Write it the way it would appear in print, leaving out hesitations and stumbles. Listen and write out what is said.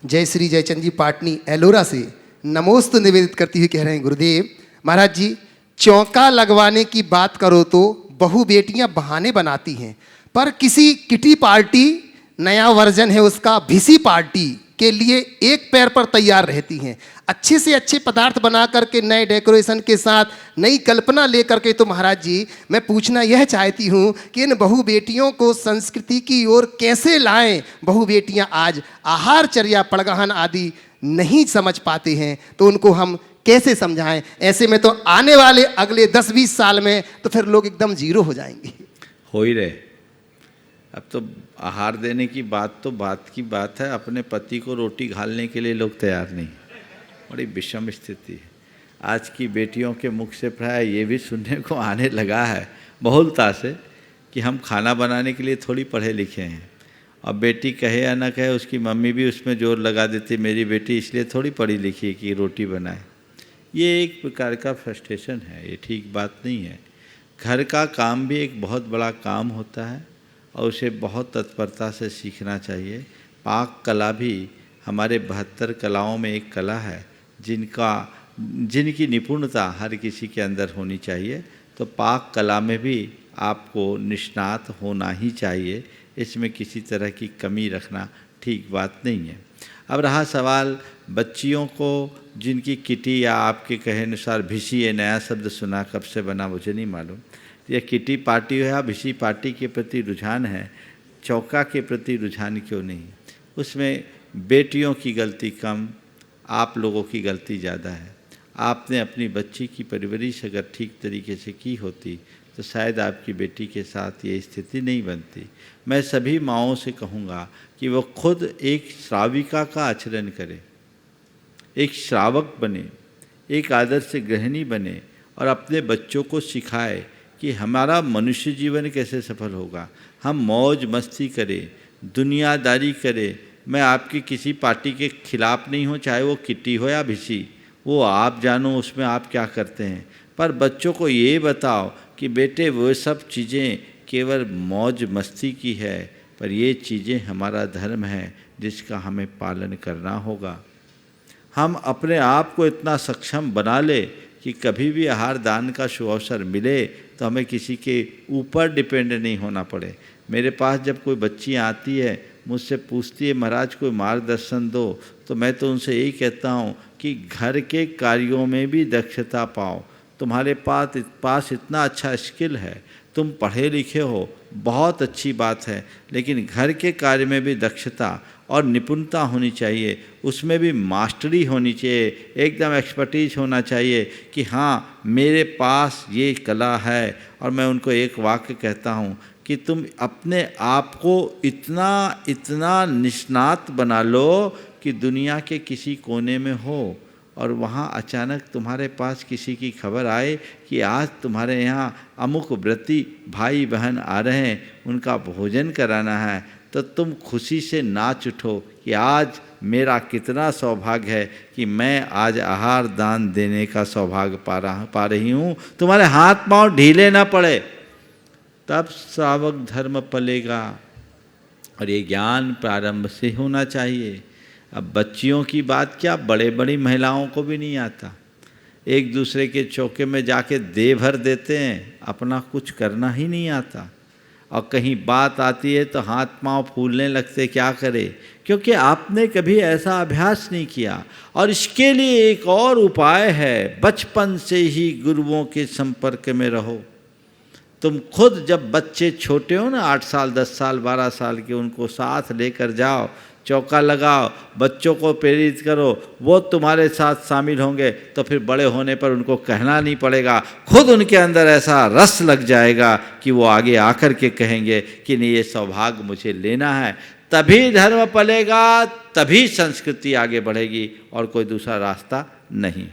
जय श्री जयचंद जी पाटनी एलोरा से नमोस्तु निवेदित करती हुई कह रहे हैं, गुरुदेव महाराज जी, चौका लगवाने की बात करो तो बहु बेटियां बहाने बनाती हैं, पर किसी किटी पार्टी, नया वर्जन है उसका, भिसी पार्टी के लिए एक पैर पर तैयार रहती हैं। अच्छे से अच्छे पदार्थ बना करके नए डेकोरेशन के साथ नई कल्पना लेकर के, तो महाराज जी मैं पूछना यह चाहती हूँ कि इन बहु बेटियों को संस्कृति की ओर कैसे लाएं। बहु बेटियाँ आज आहारचर्या, पड़गहन आदि नहीं समझ पाते हैं, तो उनको हम कैसे समझाएं? ऐसे में तो आने वाले अगले 10-20 साल में तो फिर लोग एकदम जीरो हो जाएंगे। हो ही रहे। अब तो आहार देने की बात तो बात की बात है, अपने पति को रोटी घालने के लिए लोग तैयार नहीं। बड़ी विषम स्थिति है। आज की बेटियों के मुख से प्राय ये भी सुनने को आने लगा है बहुलता से कि हम खाना बनाने के लिए थोड़ी पढ़े लिखे हैं। अब बेटी कहे या ना कहे, उसकी मम्मी भी उसमें जोर लगा देती, मेरी बेटी इसलिए थोड़ी पढ़ी लिखी है कि रोटी बनाए। ये एक प्रकार का फ्रस्ट्रेशन है, ये ठीक बात नहीं है। घर का काम भी एक बहुत बड़ा काम होता है और उसे बहुत तत्परता से सीखना चाहिए। पाक कला भी हमारे 72 कलाओं में एक कला है जिनकी निपुणता हर किसी के अंदर होनी चाहिए। तो पाक कला में भी आपको निष्णात होना ही चाहिए, इसमें किसी तरह की कमी रखना ठीक बात नहीं है। अब रहा सवाल बच्चियों को जिनकी किटी या आपके कहे अनुसार भिसी, ये नया शब्द सुना, कब से बना मुझे नहीं मालूम। यह किटी पार्टी है या भिसी पार्टी के प्रति रुझान है, चौका के प्रति रुझान क्यों नहीं? उसमें बेटियों की गलती कम, आप लोगों की गलती ज़्यादा है। आपने अपनी बच्ची की परवरिश अगर ठीक तरीके से की होती तो शायद आपकी बेटी के साथ ये स्थिति नहीं बनती। मैं सभी माँओं से कहूँगा कि वो खुद एक श्राविका का आचरण करें, एक श्रावक बने, एक आदर्श गृहिणी बने और अपने बच्चों को सिखाए कि हमारा मनुष्य जीवन कैसे सफल होगा। हम मौज मस्ती करें, दुनियादारी करें। मैं आपकी किसी पार्टी के खिलाफ नहीं हूँ, चाहे वो किटी हो या भिसी, वो आप जानो उसमें आप क्या करते हैं। पर बच्चों को ये बताओ कि बेटे वो सब चीज़ें केवल मौज मस्ती की है, पर ये चीज़ें हमारा धर्म है जिसका हमें पालन करना होगा। हम अपने आप को इतना सक्षम बना ले कि कभी भी आहार दान का शुभ अवसर मिले तो हमें किसी के ऊपर डिपेंड नहीं होना पड़े। मेरे पास जब कोई बच्ची आती है, मुझसे पूछती है महाराज कोई मार्गदर्शन दो, तो मैं तो उनसे यही कहता हूँ कि घर के कार्यों में भी दक्षता पाओ। तुम्हारे पास इतना अच्छा स्किल है, तुम पढ़े लिखे हो, बहुत अच्छी बात है, लेकिन घर के कार्य में भी दक्षता और निपुणता होनी चाहिए, उसमें भी मास्टरी होनी चाहिए, एकदम एक्सपर्टीज होना चाहिए कि हाँ मेरे पास ये कला है। और मैं उनको एक वाक्य कहता हूँ कि तुम अपने आप को इतना निष्णात बना लो कि दुनिया के किसी कोने में हो और वहाँ अचानक तुम्हारे पास किसी की खबर आए कि आज तुम्हारे यहाँ अमुक व्रती भाई बहन आ रहे हैं, उनका भोजन कराना है, तो तुम खुशी से नाच उठो कि आज मेरा कितना सौभाग्य है कि मैं आज आहार दान देने का सौभाग्य पा रही हूँ। तुम्हारे हाथ पांव ढीले ना पड़े, तब श्रावक धर्म पलेगा। और ये ज्ञान प्रारंभ से होना चाहिए। अब बच्चियों की बात क्या, बड़े बड़ी महिलाओं को भी नहीं आता। एक दूसरे के चौके में जाके दे भर देते हैं, अपना कुछ करना ही नहीं आता। और कहीं बात आती है तो हाथ पांव फूलने लगते, क्या करे, क्योंकि आपने कभी ऐसा अभ्यास नहीं किया। और इसके लिए एक और उपाय है, बचपन से ही गुरुओं के संपर्क में रहो। तुम खुद जब बच्चे छोटे हो ना, 8 साल 10 साल 12 साल के, उनको साथ लेकर जाओ, चौका लगाओ, बच्चों को प्रेरित करो, वो तुम्हारे साथ शामिल होंगे तो फिर बड़े होने पर उनको कहना नहीं पड़ेगा, खुद उनके अंदर ऐसा रस लग जाएगा कि वो आगे आकर के कहेंगे कि नहीं ये सौभाग्य मुझे लेना है। तभी धर्म पलेगा, तभी संस्कृति आगे बढ़ेगी और कोई दूसरा रास्ता नहीं।